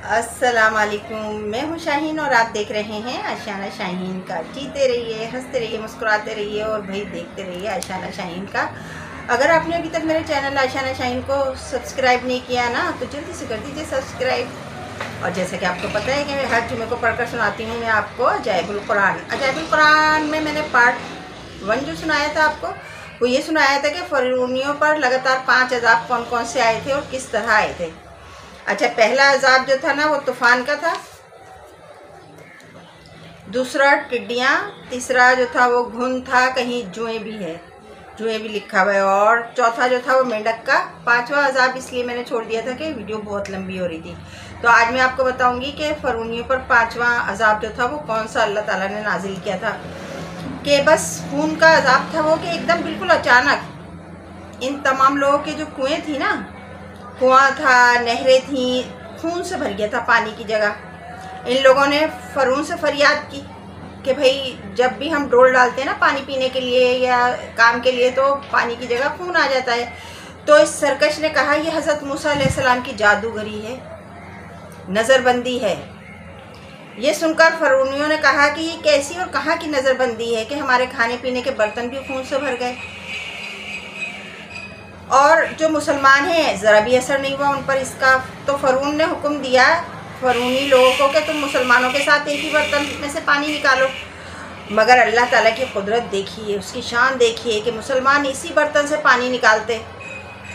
अस्सलाम वालेकुम। मैं हूँ शाहीन और आप देख रहे हैं आशियाना शाहीन का। जीते रहिए, हंसते रहिए, मुस्कुराते रहिए और भाई देखते रहिए आशियाना शाहीन का। अगर आपने अभी तक मेरे चैनल आशियाना शाहीन को सब्सक्राइब नहीं किया ना, तो जल्दी से कर दीजिए सब्सक्राइब। और जैसे कि आपको पता है कि मैं हर जुमे को पढ़कर सुनाती हूँ मैं आपको अजाइबुल कुरान। अजाइबुल कुरान में मैंने पार्ट 1 जो सुनाया था आपको, वो ये सुनाया था कि फ़िरौनियों पर लगातार 5 अज़ाब कौन कौन से आए थे और किस तरह आए थे। अच्छा, पहला अजाब जो था ना वो तूफ़ान का था, दूसरा टिड्डियाँ, तीसरा जो था वो घुन था, कहीं जुएँ भी है, जुएँ भी लिखा हुआ है, और चौथा जो था वो मेंढक का। 5वां अजाब इसलिए मैंने छोड़ दिया था कि वीडियो बहुत लंबी हो रही थी। तो आज मैं आपको बताऊंगी कि फ़िरौनियों पर 5वां अजाब जो था वो कौन सा अल्लाह ताला ने नाजिल किया था। कि बस खून का अजाब था वो, कि एकदम बिल्कुल अचानक इन तमाम लोगों के जो कुएँ थी ना, कुआं था, नहरें थी, खून से भर गया था पानी की जगह। इन लोगों ने फ़िरौन से फरियाद की कि भाई जब भी हम डोल डालते हैं ना पानी पीने के लिए या काम के लिए, तो पानी की जगह खून आ जाता है। तो इस सरकश ने कहा ये हज़रत मूसा अलैहिस्सलाम की जादूगरी है, नज़रबंदी है। ये सुनकर फ़िरौनियों ने कहा कि ये कैसी और कहाँ की नज़रबंदी है कि हमारे खाने पीने के बर्तन भी खून से भर गए, और जो मुसलमान हैं ज़रा भी असर नहीं हुआ उन पर इसका। तो फ़िरौन ने हुक्म दिया फ़िरौनी लोगों को कि तुम मुसलमानों के साथ एक ही बर्तन में से पानी निकालो। मगर अल्लाह ताला की कुदरत देखिए, उसकी शान देखिए कि मुसलमान इसी बर्तन से पानी निकालते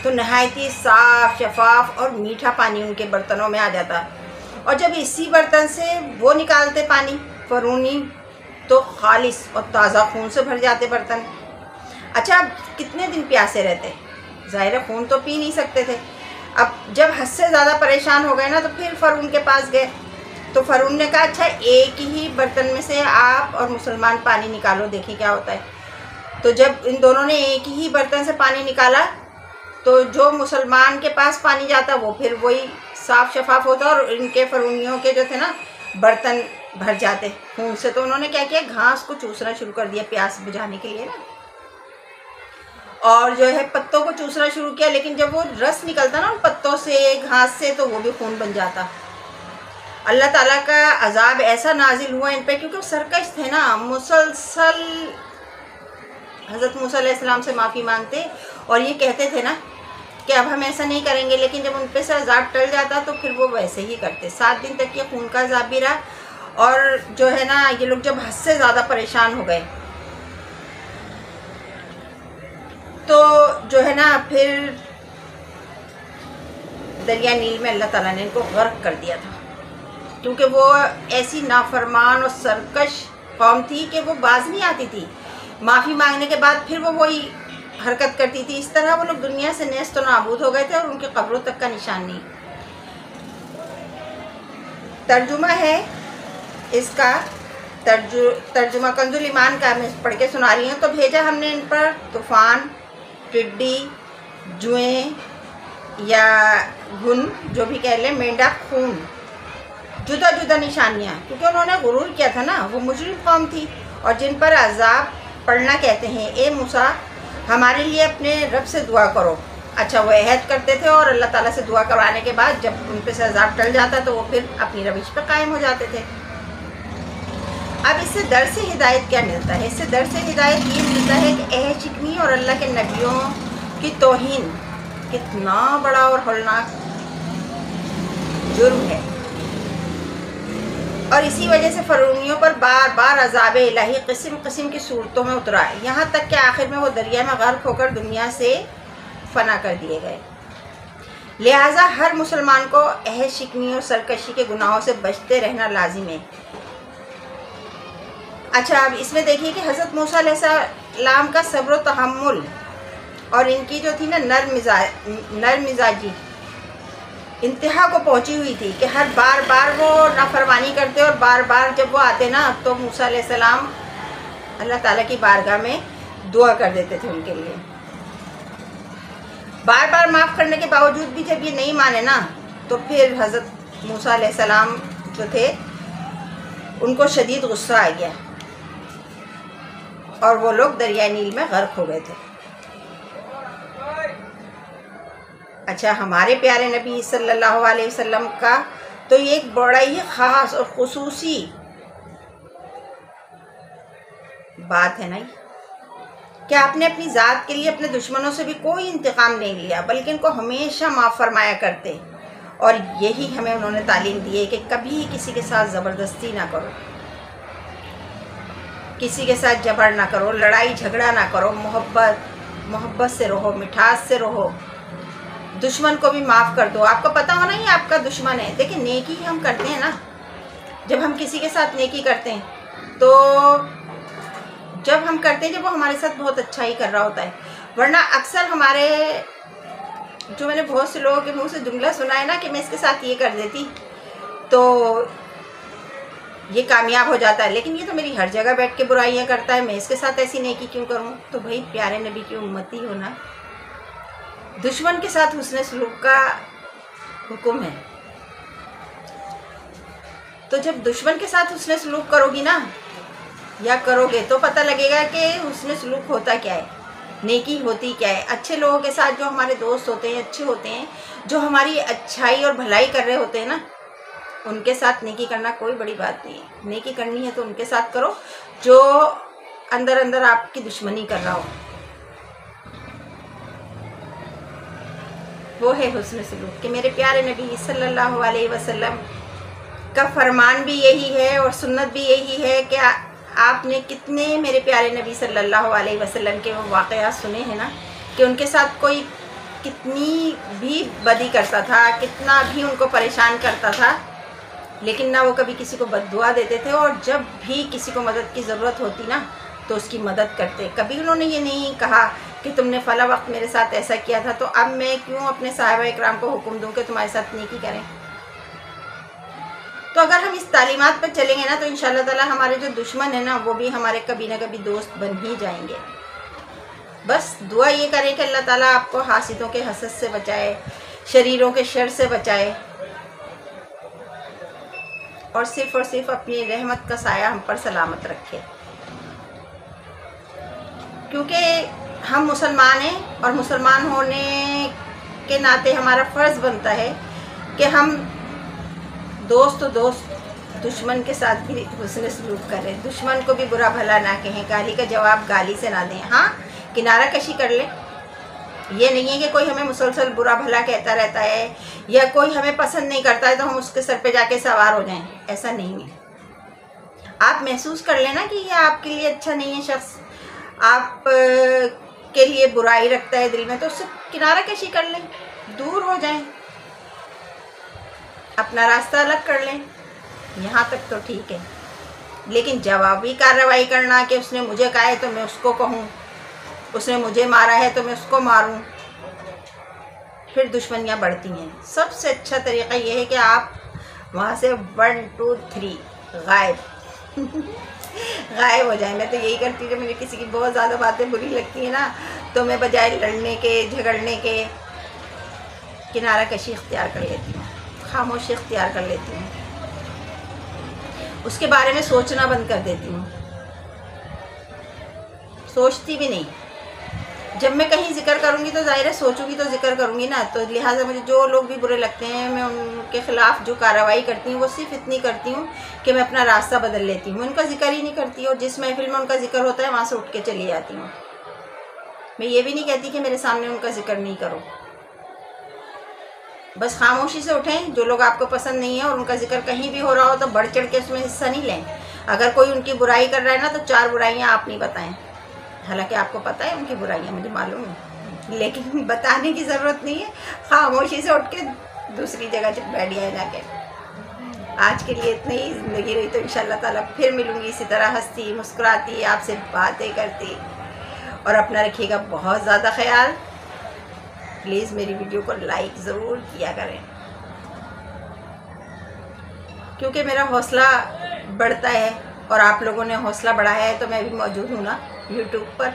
तो नहायत ही साफ़, शफाफ और मीठा पानी उनके बर्तनों में आ जाता। और जब इसी बर्तन से वो निकालते पानी फ़िरौनी, तो खालिस और ताज़ा खून से भर जाते बर्तन। अच्छा, अब कितने दिन प्यासे रहते, ज़ाहिर है खून तो पी नहीं सकते थे। अब जब हद से ज़्यादा परेशान हो गए ना, तो फिर फ़िरौन के पास गए। तो फ़िरौन ने कहा अच्छा एक ही बर्तन में से आप और मुसलमान पानी निकालो, देखिए क्या होता है। तो जब इन दोनों ने एक ही बर्तन से पानी निकाला, तो जो मुसलमान के पास पानी जाता वो फिर वही साफ़ शफाफ होता, और इनके फ़िरौनियों के जो थे ना बर्तन भर जाते खून से। तो उन्होंने क्या किया, घास को चूसना शुरू कर दिया प्यास बुझाने के लिए ना, और जो है पत्तों को चूसना शुरू किया। लेकिन जब वो रस निकलता ना उन पत्तों से, घास से, तो वो भी खून बन जाता। अल्लाह ताला का अजाब ऐसा नाजिल हुआ इन पे, क्योंकि सरकश थे ना, मुसलसल हज़रत मूसा अलैहिस्सलाम से माफ़ी मांगते और ये कहते थे ना कि अब हम ऐसा नहीं करेंगे। लेकिन जब उन पे से अजाब टल जाता तो फिर वो वैसे ही करते। 7 दिन तक ये खून का अजाब भी रहा। और जो है ना, ये लोग जब हद से ज़्यादा परेशान हो गए, तो जो है ना फिर दरिया नील में अल्लाह ताला ने इनको गर्क कर दिया था, क्योंकि वो ऐसी नाफरमान और सरकश कौम थी कि वो बाज नहीं आती थी। माफ़ी मांगने के बाद फिर वो वही हरकत करती थी। इस तरह वो लोग दुनिया से नेस्त और नाबूद हो गए थे, और उनके कब्रों तक का निशान नहीं। तर्जुमा है इसका, तर्जुमा कंजुल ईमान का मैं पढ़ के सुना रही हूँ। तो भेजा हमने इन पर तूफ़ान, टिड्डी, जुएँ या घुन, जो भी कह लें, मेंढक, खून, जुदा जुदा निशानियाँ, क्योंकि उन्होंने गुरूर किया था ना, वो मुजरिम कौम थी। और जिन पर अजाब पढ़ना कहते हैं, ए मूसा हमारे लिए अपने रब से दुआ करो। अच्छा, वो अहद करते थे, और अल्लाह ताला से दुआ करवाने के बाद जब उन पर से अजाब टल जाता तो वो फिर अपनी रविश पर कायम हो जाते थे। अब इससे दर से हिदायत क्या मिलता है? इससे दर से हिदायत ये मिलता है कि अहद शिकनी और अल्लाह के नबियों की तौहीन कितना बड़ा और हौलनाक जुर्म है। और इसी वजह से फ़िरौनियों पर बार बार अज़ाब इलाही किस्म किस्म की सूरतों में उतरा, यहाँ तक कि आखिर में वो दरिया में गर्क होकर दुनिया से फना कर दिए गए। लिहाजा हर मुसलमान को अहद शिकनी और सरकशी के गुनाहों से बचते रहना लाजिम है। अच्छा, अब इसमें देखिए कि हज़रत मूसा अलैहिस्सलाम का सब्र व तहम्मुल और इनकी जो थी ना नर मिजाजी इंतहा को पहुंची हुई थी, कि हर बार बार वो नाफरमानी करते, और बार बार जब वो आते ना तो मूसा अलैहिस्सलाम अल्लाह ताला की बारगाह में दुआ कर देते थे उनके लिए। बार बार माफ़ करने के बावजूद भी जब ये नहीं माने ना, तो फिर हज़रत मूसा अलैहिस्सलाम जो थे उनको शदीद गुस्सा आ गया, और वो लोग दरिया नील में गर्क हो गए थे। अच्छा, हमारे प्यारे नबी सल्लल्लाहु अलैहि वसल्लम का تو یہ ایک بڑا ہی خاص اور خصوصی بات ہے نا کہ آپ نے اپنی ذات کے لیے اپنے دشمنوں سے بھی کوئی انتقام نہیں لیا، بلکہ ان کو ہمیشہ معاف فرمایا کرتے، اور یہی ہمیں انہوں نے تعلیم دی ہے کہ کبھی کسی کے ساتھ زبردستی نہ کرو، کسی کے ساتھ جبر نہ کرو، لڑائی جھگڑا نہ کرو، محبت سے رہو، مٹھاس سے رہو، دشمن کو بھی معاف کر دو۔ آپ کو پتہ ہونا ہی آپ کا دشمن ہے، دیکھیں نیکی ہم کرتے ہیں نا، جب ہم کسی کے ساتھ نیکی کرتے ہیں تو جب ہم کرتے ہیں جب وہ ہمارے ساتھ بہت اچھا ہی کر رہا ہوتا ہے، ورنہ اکثر ہمارے جو میں نے بہت سے لوگوں کے منہ سے جملہ سنا ہے نا کہ میں اس کے ساتھ یہ کر دیتی تو یہ کامیاب ہو جاتا ہے، لیکن یہ تو میری ہر جگہ بیٹھ کے برائیاں کرتا ہے، میں اس کے ساتھ ایسی نیکی کیوں کروں؟ تو بھائی پیارے نبی کی امتی ہونا، دشمن کے ساتھ حسن سلوک کا حکم ہے، تو جب دشمن کے ساتھ حسن سلوک کرو گی نا یا کرو گے تو پتہ لگے گا کہ حسن سلوک ہوتا کیا ہے، نیکی ہوتی کیا ہے۔ اچھے لوگوں کے ساتھ جو ہمارے دوست ہوتے ہیں، اچھے ہوتے ہیں، جو ہماری اچھائی اور بھلائی کر رہے ہوتے ہیں نا، ان کے ساتھ نیکی کرنا کوئی بڑی بات نہیں ہے۔ نیکی کرنی ہے تو ان کے ساتھ کرو جو اندر اندر آپ کی دشمنی کر رہا ہو، وہ ہے حسن سلوک۔ کہ میرے پیارے نبی صلی اللہ علیہ وسلم کا فرمان بھی یہی ہے اور سنت بھی یہی ہے کہ آپ نے کتنے میرے پیارے نبی صلی اللہ علیہ وسلم کے وہ واقعات سنے ہیں نا کہ ان کے ساتھ کوئی کتنی بھی بدی کرتا تھا، کتنا بھی ان کو پریشان کرتا تھا، لیکن نہ وہ کبھی کسی کو بد دعا دیتے تھے، اور جب بھی کسی کو مدد کی ضرورت ہوتی نا تو اس کی مدد کرتے۔ کبھی انہوں نے یہ نہیں کہا کہ تم نے فلاں وقت میرے ساتھ ایسا کیا تھا تو اب میں کیوں اپنے صحابہ اکرام کو حکم دوں کہ تمہارے ساتھ نیکی کریں۔ تو اگر ہم اس تعلیمات پر چلیں گے نا تو انشاءاللہ تعالی ہمارے جو دشمن ہیں نا وہ بھی ہمارے کبھی نہ کبھی دوست بن ہی جائیں گے۔ بس دعا یہ کریں کہ اللہ تعالیٰ آپ کو حاسدوں کے حسد سے بچائے، شریروں کے شر سے بچائے، اور صرف اپنی رحمت کا سایہ ہم پر سلامت رکھے، کیونکہ ہم مسلمان ہیں اور مسلمان ہونے کے ناطے ہمارا فرض بنتا ہے کہ ہم دوست دشمن کے ساتھ بھی حسن سلوک کریں، دشمن کو بھی برا بھلا نہ کہیں، گالی کا جواب گالی سے نہ دیں، ہاں کنارہ کشی کر لیں۔ یہ نہیں ہے کہ کوئی ہمیں مسلسل برا بھلا کہتا رہتا ہے یا کوئی ہمیں پسند نہیں کرتا ہے تو ہم اس کے سر پہ جا کے سوار ہو جائیں، ایسا نہیں ہے۔ آپ محسوس کر لینا کہ یہ آپ کے لیے اچھا نہیں ہے شخص، آپ کے لیے برائی رکھتا ہے دل میں، تو اس سے کنارہ کشی کر لیں، دور ہو جائیں، اپنا راستہ الگ کر لیں، یہاں تک تو ٹھیک ہے۔ لیکن جوابی کارروائی کرنا کہ اس نے مجھے کہا ہے تو میں اس کو کہوں، اس نے مجھے مارا ہے تو میں اس کو ماروں، پھر دشمنیاں بڑھتی ہیں۔ سب سے اچھا طریقہ یہ ہے کہ آپ وہاں سے 1 2 3 غائب ہو جائیں۔ میں تو یہی کرتی ہوں، جب مجھے کسی کی بہت زیادہ باتیں بری لگتی ہیں نا تو میں بجائے لڑنے کے جھگڑنے کے کنارہ کشی اختیار کر لیتی ہوں، خاموشی اختیار کر لیتی ہوں، اس کے بارے میں سوچنا بند کر دیتی ہوں، سوچتی بھی نہیں۔ جب میں کہیں ذکر کروں گی تو ظاہر ہے سوچوں گی تو ذکر کروں گی نا، تو لہٰذا مجھے جو لوگ بھی برے لگتے ہیں میں ان کے خلاف جو کارروائی کرتی ہوں وہ صرف اتنی کرتی ہوں کہ میں اپنا راستہ بدل لیتی ہوں، میں ان کا ذکر ہی نہیں کرتی، اور جس محفل میں ان کا ذکر ہوتا ہے وہاں سے اٹھ کے چلی جاتی ہوں۔ میں یہ بھی نہیں کہتی کہ میرے سامنے ان کا ذکر نہیں کرو، بس خاموشی سے اٹھیں۔ جو لوگ آپ کو پسند نہیں ہیں اور ان کا ذکر کہیں بھی ہو رہا ہو تو بڑھ چڑھ کے اس میں حصہ نہیں لیں۔ اگر کوئی ان کی برائی کر رہا ہے نا تو 4 برائیاں آپ نہیں بتائیں، حالانکہ آپ کو پتہ ہے ان کی برائیاں، مجھے معلوم ہے، لیکن بتانے کی ضرورت نہیں ہے، خاموشی سے اٹھ کے دوسری جگہ بیٹھ جائے جا کے۔ آج کے لیے اتنی ہی زندگی رہی تو انشاءاللہ تعالیٰ پھر ملوں گی اسی طرح ہنستی مسکراتی آپ سے باتیں کرتی، اور اپنا رکھیے گا بہت زیادہ خیال۔ پلیز میری ویڈیو کو لائک ضرور کیا کریں، کیونکہ میرا حوصلہ بڑھتا ہے اور آپ لوگوں نے حوصلہ بڑھایا ہے تو میں بھی موجود ہوں نا یوٹیوب پر،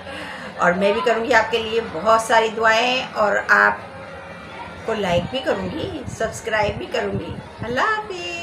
اور میں بھی کروں گی آپ کے لیے بہت ساری دعائیں، اور آپ کو لائک بھی کروں گی، سبسکرائب بھی کروں گی۔ اللہ حافظ۔